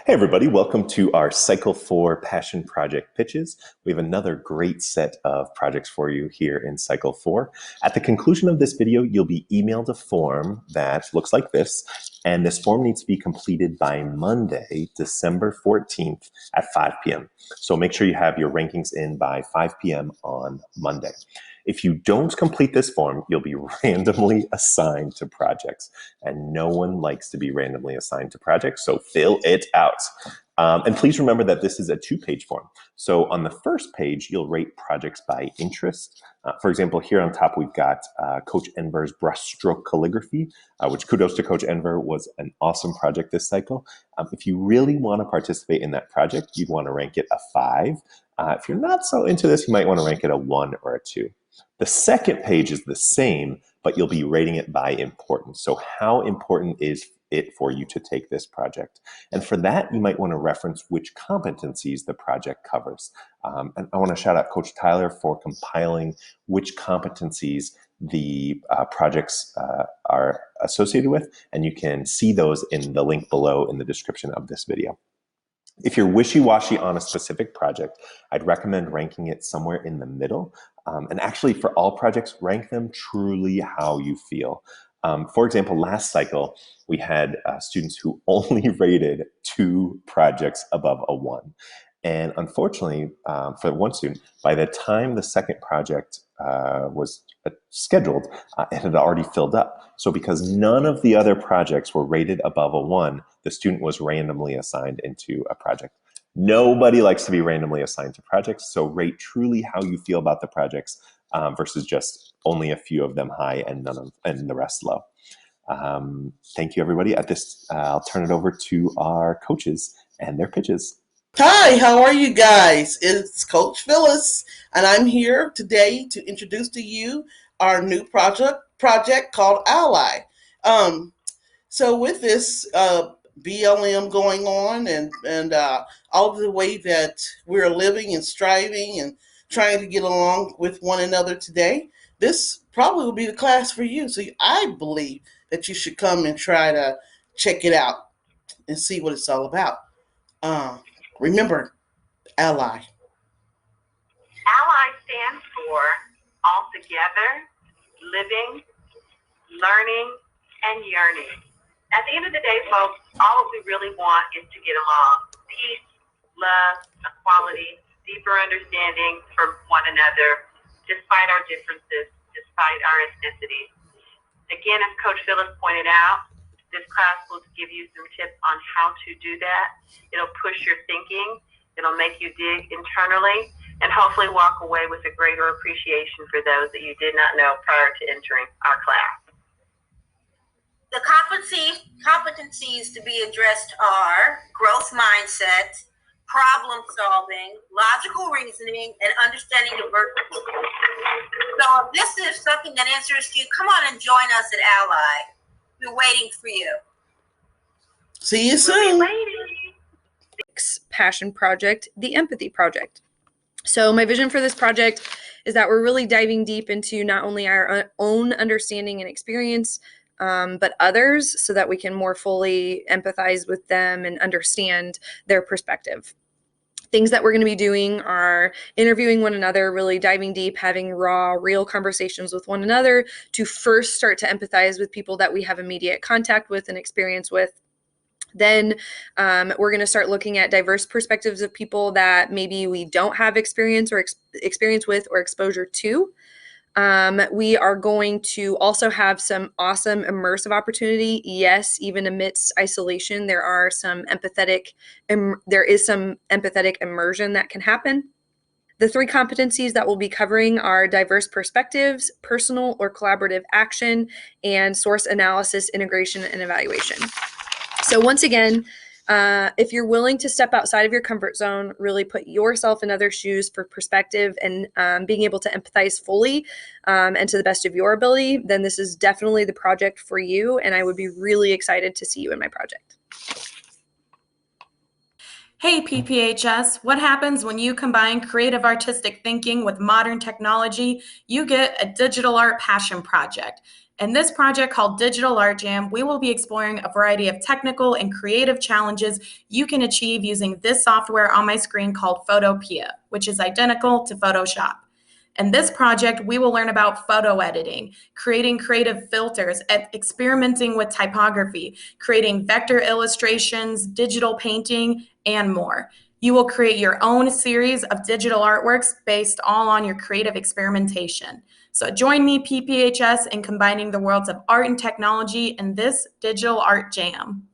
Hey everybody, welcome to our Cycle 4 Passion Project pitches. We have another great set of projects for you here in Cycle 4. At the conclusion of this video, you'll be emailed a form that looks like this, and this form needs to be completed by Monday, December 14th at 5 p.m. So make sure you have your rankings in by 5 p.m. on Monday. If you don't complete this form, you'll be randomly assigned to projects, and no one likes to be randomly assigned to projects, so fill it out. And please remember that this is a two-page form. So on the first page, you'll rate projects by interest. For example, here on top, we've got Coach Enver's brushstroke calligraphy, which kudos to Coach Enver, was an awesome project this cycle. If you really want to participate in that project, you'd want to rank it a 5. If you're not so into this, you might want to rank it a 1 or a 2. The second page is the same, but you'll be rating it by importance. So how important is it for you to take this project? And for that, you might want to reference which competencies the project covers. And I want to shout out Coach Tyler for compiling which competencies the projects are associated with, and you can see those in the link below in the description of this video. If you're wishy-washy on a specific project, I'd recommend ranking it somewhere in the middle. And actually, for all projects, rank them truly how you feel. For example, last cycle, we had students who only rated 2 projects above a 1. And unfortunately, for one student, by the time the second project was scheduled, it had already filled up. So because none of the other projects were rated above a 1, the student was randomly assigned into a project. Nobody likes to be randomly assigned to projects, so rate truly how you feel about the projects versus just only a few of them high and the rest low. Thank you, everybody. At this, I'll turn it over to our coaches and their pitches. Hi, how are you guys? It's Coach Phyllis, and I'm here today to introduce to you our new project called Ally. So with this BLM going on and all of the way that we're living and striving and trying to get along with one another today, this probably will be the class for you. So I believe that you should come and try to check it out and see what it's all about. Remember, Ally. Ally stands for all together, living, learning, and yearning. At the end of the day, folks, all we really want is to get along. Peace, love, equality, deeper understanding for one another, despite our differences, despite our ethnicities. Again, as Coach Phyllis pointed out, this class will give you some tips on how to do that. It'll push your thinking. It'll make you dig internally and hopefully walk away with a greater appreciation for those that you did not know prior to entering our class. The competencies to be addressed are growth mindset, problem solving, logical reasoning, and understanding diversity. So if this is something that answers you, come on and join us at Ally. We're waiting for you. See you soon. Passion project, the empathy project. So my vision for this project is that we're really diving deep into not only our own understanding and experience, but others, so that we can more fully empathize with them and understand their perspective. Things that we're going to be doing are interviewing one another, really diving deep, having raw, real conversations with one another to first start to empathize with people that we have immediate contact with and experience with. Then we're going to start looking at diverse perspectives of people that maybe we don't have experience with or exposure to. We are going to also have some awesome immersive opportunity. Yes, even amidst isolation, there is some empathetic immersion that can happen. The 3 competencies that we'll be covering are diverse perspectives, personal or collaborative action, and source analysis, integration, and evaluation. So once again, if you're willing to step outside of your comfort zone, really put yourself in other shoes for perspective and being able to empathize fully and to the best of your ability, then this is definitely the project for you. And I would be really excited to see you in my project. Hey PPHS, what happens when you combine creative artistic thinking with modern technology? You get a digital art passion project. In this project called Digital Art Jam, we will be exploring a variety of technical and creative challenges you can achieve using this software on my screen called Photopea, which is identical to Photoshop. In this project, we will learn about photo editing, creating creative filters, experimenting with typography, creating vector illustrations, digital painting, and more. You will create your own series of digital artworks based all on your creative experimentation. So join me, PPHS, in combining the worlds of art and technology in this digital art jam.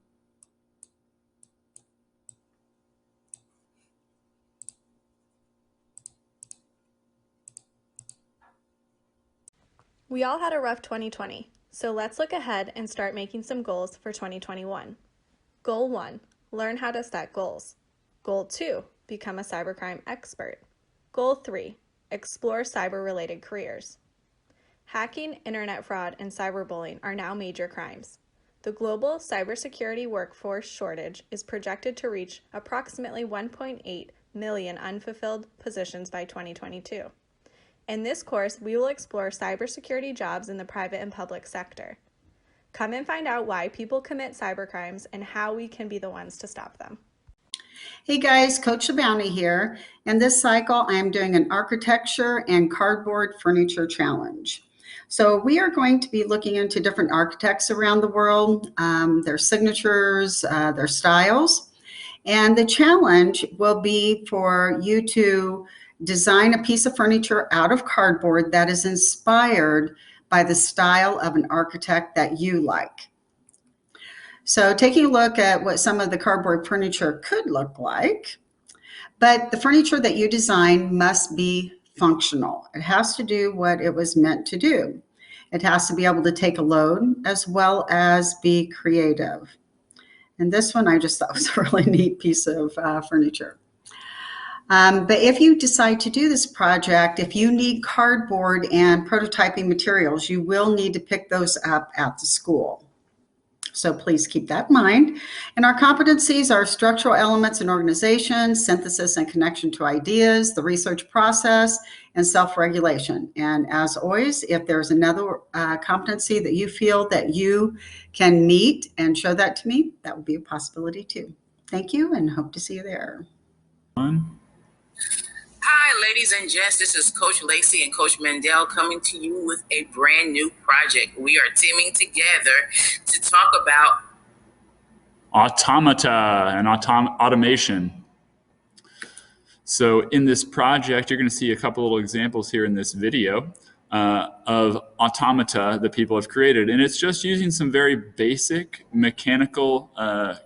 We all had a rough 2020, so let's look ahead and start making some goals for 2021. Goal 1, learn how to set goals. Goal 2, become a cybercrime expert. Goal 3, explore cyber-related careers. Hacking, internet fraud, and cyberbullying are now major crimes. The global cybersecurity workforce shortage is projected to reach approximately 1.8 million unfulfilled positions by 2022. In this course, we will explore cybersecurity jobs in the private and public sector. Come and find out why people commit cybercrimes and how we can be the ones to stop them. Hey guys, Coach Bounty here. In this cycle, I am doing an architecture and cardboard furniture challenge. So we are going to be looking into different architects around the world, their signatures, their styles. And the challenge will be for you to design a piece of furniture out of cardboard that is inspired by the style of an architect that you like. So taking a look at what some of the cardboard furniture could look like, but the furniture that you design must be functional. It has to do what it was meant to do. It has to be able to take a load as well as be creative. And this one I just thought was a really neat piece of furniture. But if you decide to do this project, if you need cardboard and prototyping materials, you will need to pick those up at the school. So please keep that in mind. And our competencies are structural elements in organization, synthesis and connection to ideas, the research process, and self-regulation. And as always, if there's another competency that you feel that you can meet and show that to me, that would be a possibility too. Thank you and hope to see you there. Hi, ladies and gents. This is Coach Lacey and Coach Mandel coming to you with a brand new project. We are teaming together to talk about automata and automation. So in this project, you're going to see a couple little examples here in this video of automata that people have created. And it's just using some very basic mechanical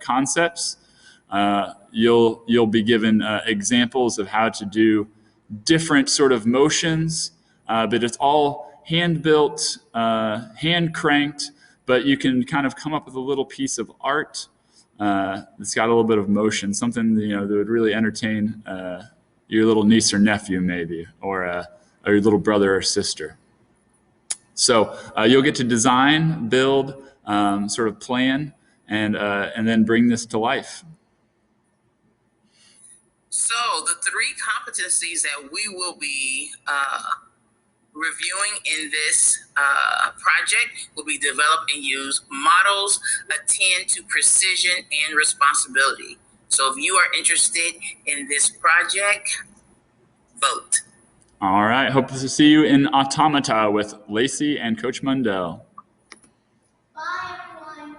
concepts. You'll be given examples of how to do different sort of motions, but it's all hand-built, hand-cranked, but you can kind of come up with a little piece of art that's got a little bit of motion, something that would really entertain your little niece or nephew maybe, or your little brother or sister. So you'll get to design, build, sort of plan, and then bring this to life. So the three competencies that we will be reviewing in this project will be develop and use models attend to precision and responsibility. So if you are interested in this project, vote. All right. Hope to see you in Automata with Lacey and Coach Mundell. Bye, everyone.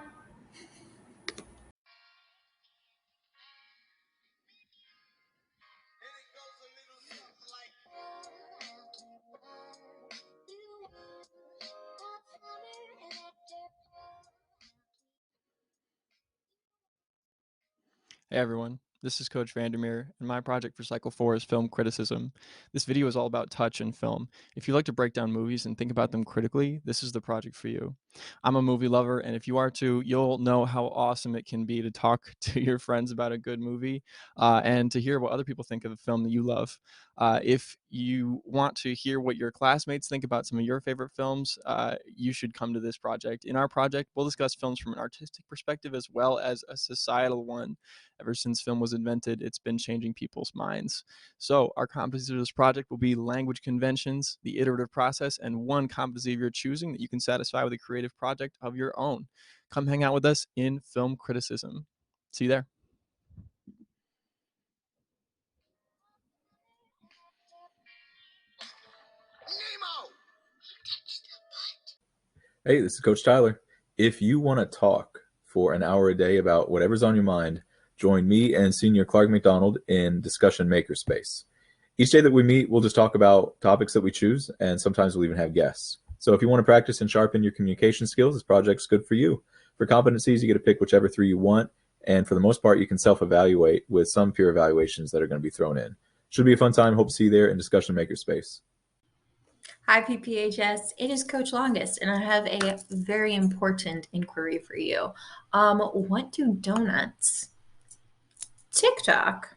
Hey everyone, this is Coach Vandermeer, and my project for Cycle 4 is film criticism. This video is all about touch and film. If you like to break down movies and think about them critically, this is the project for you. I'm a movie lover, and if you are too, you'll know how awesome it can be to talk to your friends about a good movie and to hear what other people think of a film that you love. If you want to hear what your classmates think about some of your favorite films, you should come to this project. In our project, we'll discuss films from an artistic perspective as well as a societal one. Ever since film was was invented, it's been changing people's minds. So our competencies of this project will be language conventions, the iterative process, and one competency of your choosing that you can satisfy with a creative project of your own. Come hang out with us in film criticism. See you there. Hey, this is Coach Tyler. If you want to talk for an hour a day about whatever's on your mind, join me and Senior Clark McDonald in Discussion Makerspace. Each day that we meet, we'll just talk about topics that we choose, and sometimes we'll even have guests. So if you want to practice and sharpen your communication skills, this project's good for you. For competencies, you get to pick whichever 3 you want, and for the most part, you can self-evaluate with some peer evaluations that are going to be thrown in. Should be a fun time. Hope to see you there in Discussion Makerspace. Hi, PPHS. It is Coach Longest, and I have a very important inquiry for you. What do donuts, TikTok,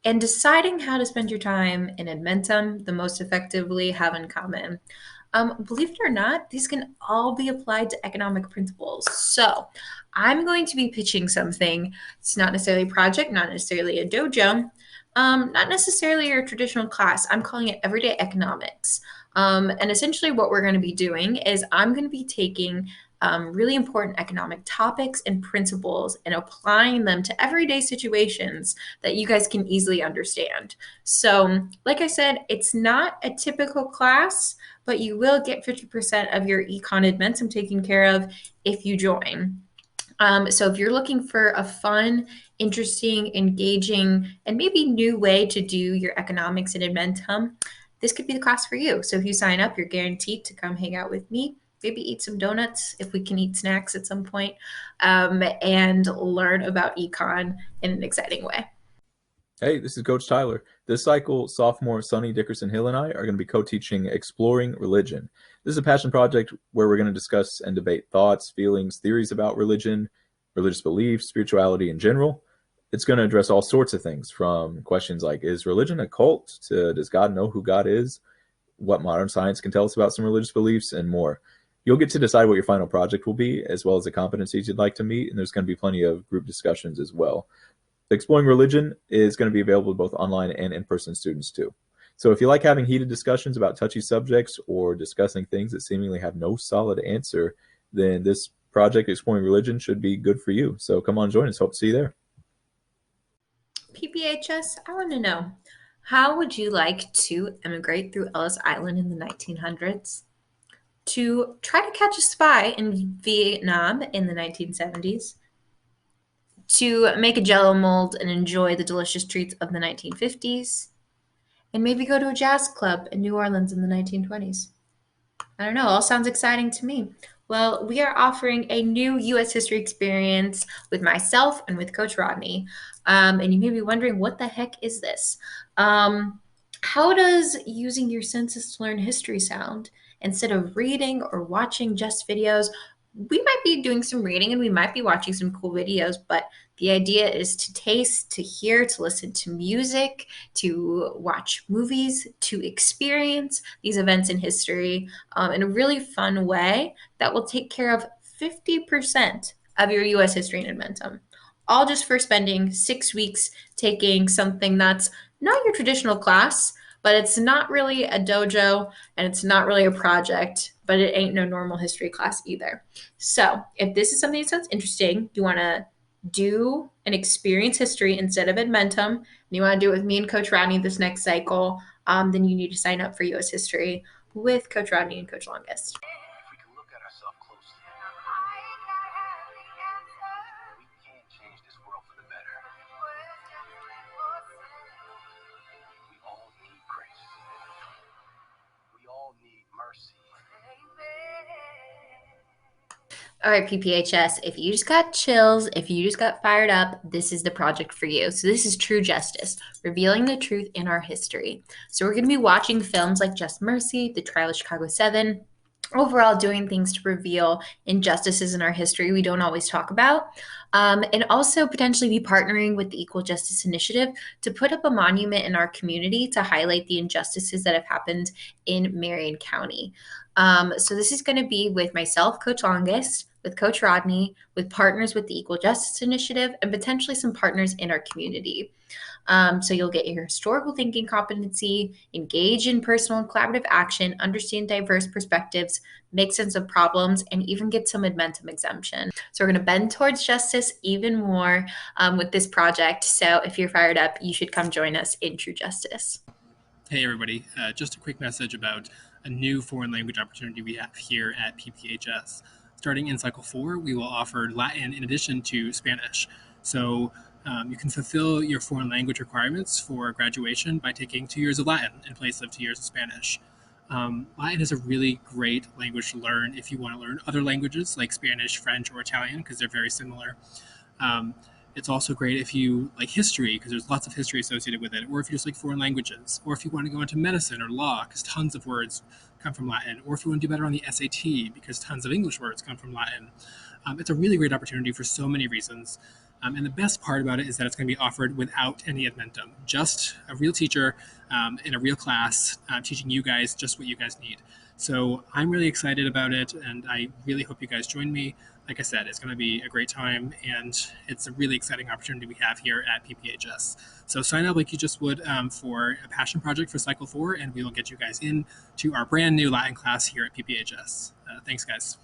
and deciding how to spend your time in Edmentum the most effectively have in common? Believe it or not, these can all be applied to economic principles. So I'm going to be pitching something. It's not necessarily a project, not necessarily a dojo, not necessarily your traditional class. I'm calling it everyday economics. And essentially what we're going to be doing is I'm going to be taking really important economic topics and principles and applying them to everyday situations that you guys can easily understand. So like I said, it's not a typical class, but you will get 50% of your econ Edmentum taken care of if you join. So if you're looking for a fun, interesting, engaging, and maybe new way to do your economics in Edmentum, this could be the class for you. So if you sign up, you're guaranteed to come hang out with me, maybe eat some donuts if we can eat snacks at some point, and learn about econ in an exciting way. Hey, this is Coach Tyler. This cycle, sophomore Sonny Dickerson Hill and I are going to be co-teaching Exploring Religion. This is a passion project where we're going to discuss and debate thoughts, feelings, theories about religion, religious beliefs, spirituality in general. It's going to address all sorts of things, from questions like, is religion a cult, to does God know who God is, what modern science can tell us about some religious beliefs, and more. You'll get to decide what your final project will be, as well as the competencies you'd like to meet, and there's going to be plenty of group discussions as well. Exploring Religion is going to be available to both online and in-person students too. So if you like having heated discussions about touchy subjects or discussing things that seemingly have no solid answer, then this project, Exploring Religion, should be good for you. So come on, join us. Hope to see you there. PPHS, I want to know, how would you like to emigrate through Ellis Island in the 1900s? To try to catch a spy in Vietnam in the 1970s? To make a jello mold and enjoy the delicious treats of the 1950s? And maybe go to a jazz club in New Orleans in the 1920s? I don't know, all sounds exciting to me. Well, we are offering a new U.S. history experience with myself and with Coach Rodney. And you may be wondering, what the heck is this? How does using your senses to learn history sound? Instead of reading or watching just videos, we might be doing some reading and we might be watching some cool videos, but the idea is to taste, to hear, to listen to music, to watch movies, to experience these events in history in a really fun way that will take care of 50% of your U.S. history and Edmentum. All just for spending 6 weeks taking something that's not your traditional class, but it's not really a dojo and it's not really a project, but it ain't no normal history class either. So if this is something that sounds interesting, you want to do and experience history instead of Edmentum, and you want to do it with me and Coach Rodney this next cycle, then you need to sign up for U.S. History with Coach Rodney and Coach Longest. If we can look at ourselves closely, we can change this world for the better. We all need grace. We all need mercy. All right, PPHS, if you just got chills, if you just got fired up, this is the project for you. So this is True Justice, revealing the truth in our history. So we're going to be watching films like Just Mercy, The Trial of Chicago 7, overall doing things to reveal injustices in our history we don't always talk about, and also potentially be partnering with the Equal Justice Initiative to put up a monument in our community to highlight the injustices that have happened in Marion County. So this is going to be with myself, Coach Longest, with Coach Rodney, with partners with the Equal Justice Initiative, and potentially some partners in our community. So you'll get your historical thinking competency, engage in personal and collaborative action, understand diverse perspectives, make sense of problems, and even get some Edmentum exemption. So we're going to bend towards justice even more with this project. So if you're fired up, you should come join us in True Justice. Hey everybody, just a quick message about a new foreign language opportunity we have here at PPHS. Starting in Cycle 4, we will offer Latin in addition to Spanish. So you can fulfill your foreign language requirements for graduation by taking 2 years of Latin in place of 2 years of Spanish. Latin is a really great language to learn if you want to learn other languages like Spanish, French, or Italian, because they're very similar. It's also great if you like history, because there's lots of history associated with it, or if you just like foreign languages, or if you want to go into medicine or law, because tons of words come from Latin, or if you want to do better on the SAT, because tons of English words come from Latin. It's a really great opportunity for so many reasons. And the best part about it is that it's going to be offered without any Edmentum, just a real teacher in a real class teaching you guys just what you guys need. So I'm really excited about it, and I really hope you guys join me. Like I said, it's going to be a great time, and it's a really exciting opportunity we have here at PPHS. So sign up like you just would for a passion project for Cycle 4, and we will get you guys in to our brand new Latin class here at PPHS. Thanks, guys.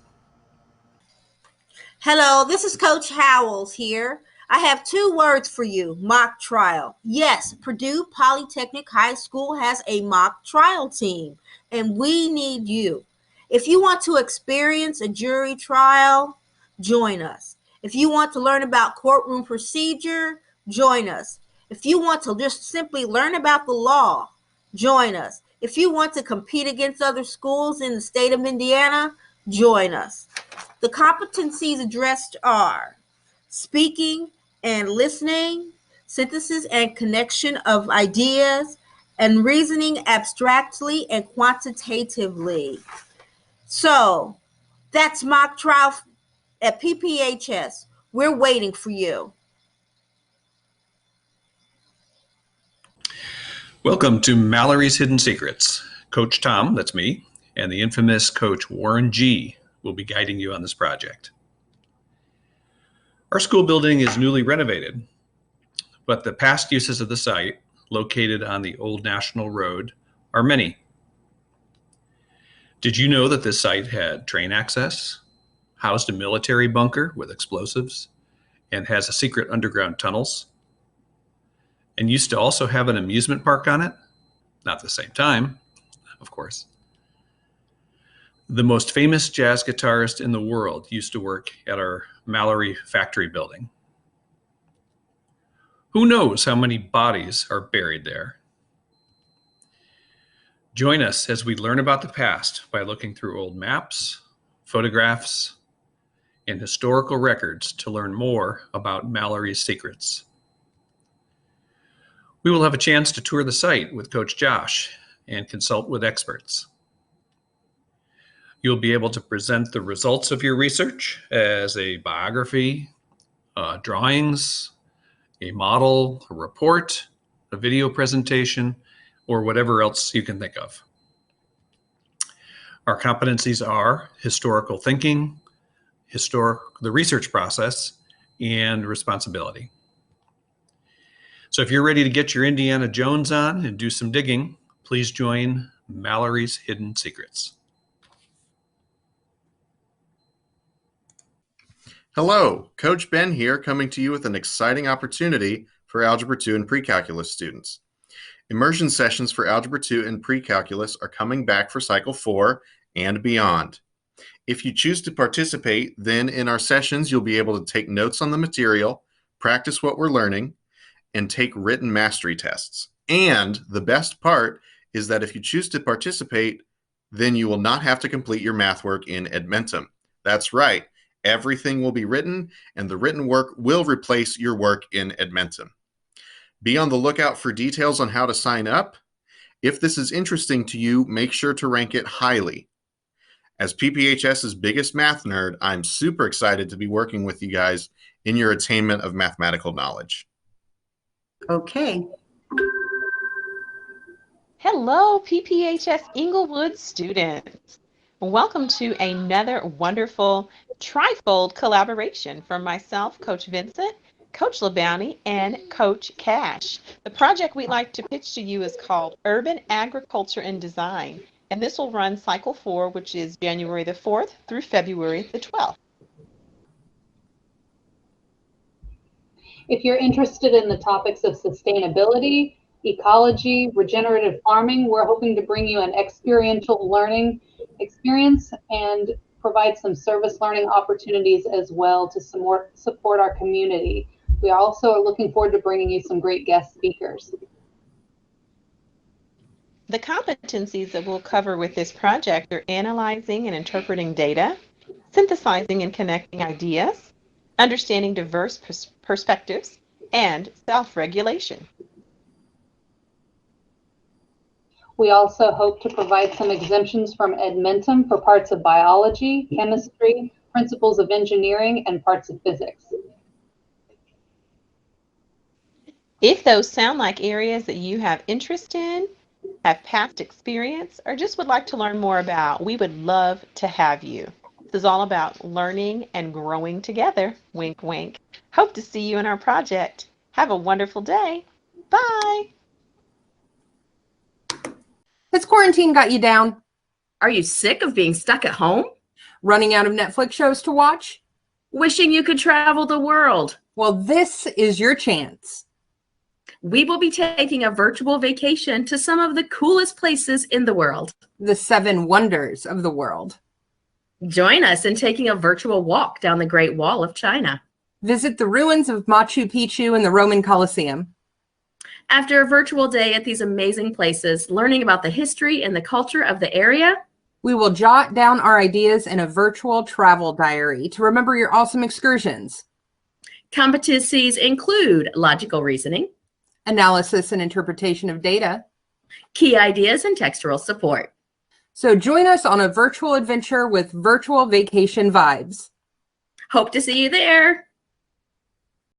Hello, this is Coach Howells here. I have 2 words for you, mock trial. Yes, Purdue Polytechnic High School has a mock trial team, and we need you. If you want to experience a jury trial, join us. If you want to learn about courtroom procedure, join us. If you want to just simply learn about the law, join us. If you want to compete against other schools in the state of Indiana, join us. The competencies addressed are speaking and listening, synthesis and connection of ideas, and reasoning abstractly and quantitatively. So that's mock trial at PPHS. We're waiting for you. Welcome to Mallory's Hidden Secrets. Coach Tom, that's me, and the infamous Coach Warren G. will be guiding you on this project. Our school building is newly renovated, but the past uses of the site, located on the Old National Road, are many. Did you know that this site had train access, housed a military bunker with explosives, and has a secret underground tunnels, and used to also have an amusement park on it? Not at the same time, of course. The most famous jazz guitarist in the world used to work at our Mallory factory building. Who knows how many bodies are buried there? Join us as we learn about the past by looking through old maps, photographs, and historical records to learn more about Mallory's secrets. We will have a chance to tour the site with Coach Josh and consult with experts. You'll be able to present the results of your research as a biography, drawings, a model, a report, a video presentation, or whatever else you can think of. Our competencies are historical thinking, the research process, and responsibility. So if you're ready to get your Indiana Jones on and do some digging, please join Mallory's Hidden Secrets. Hello, Coach Ben here, coming to you with an exciting opportunity for Algebra 2 and Pre-Calculus students. Immersion sessions for Algebra 2 and Pre-Calculus are coming back for Cycle 4 and beyond. If you choose to participate, then in our sessions, you'll be able to take notes on the material, practice what we're learning, and take written mastery tests. And the best part is that if you choose to participate, then you will not have to complete your math work in Edmentum. That's right. Everything will be written, and the written work will replace your work in Edmentum. Be on the lookout for details on how to sign up. If this is interesting to you, make sure to rank it highly. As PPHS's biggest math nerd, I'm super excited to be working with you guys in your attainment of mathematical knowledge. Okay. Hello, PPHS Inglewood students. Welcome to another wonderful trifold collaboration from myself, Coach Vincent, Coach LeBounty, and Coach Cash. The project we'd like to pitch to you is called Urban Agriculture and Design, and this will run cycle 4, which is January the 4th through February the 12th. If you're interested in the topics of sustainability, ecology, regenerative farming, we're hoping to bring you an experiential learning experience and provide some service learning opportunities as well to support our community. We also are looking forward to bringing you some great guest speakers. The competencies that we'll cover with this project are analyzing and interpreting data, synthesizing and connecting ideas, understanding diverse perspectives, and self-regulation. We also hope to provide some exemptions from Edmentum for parts of biology, chemistry, principles of engineering, and parts of physics. If those sound like areas that you have interest in, have past experience, or just would like to learn more about, we would love to have you. This is all about learning and growing together. Wink, wink. Hope to see you in our project. Have a wonderful day. Bye. Has quarantine got you down? Are you sick of being stuck at home? Running out of Netflix shows to watch? Wishing you could travel the world? Well, this is your chance. We will be taking a virtual vacation to some of the coolest places in the world. The 7 wonders of the world. Join us in taking a virtual walk down the Great Wall of China. Visit the ruins of Machu Picchu and the Roman Colosseum. After a virtual day at these amazing places, learning about the history and the culture of the area, we will jot down our ideas in a virtual travel diary to remember your awesome excursions. Competencies include logical reasoning, analysis and interpretation of data, key ideas, and textual support. So join us on a virtual adventure with virtual vacation vibes. Hope to see you there.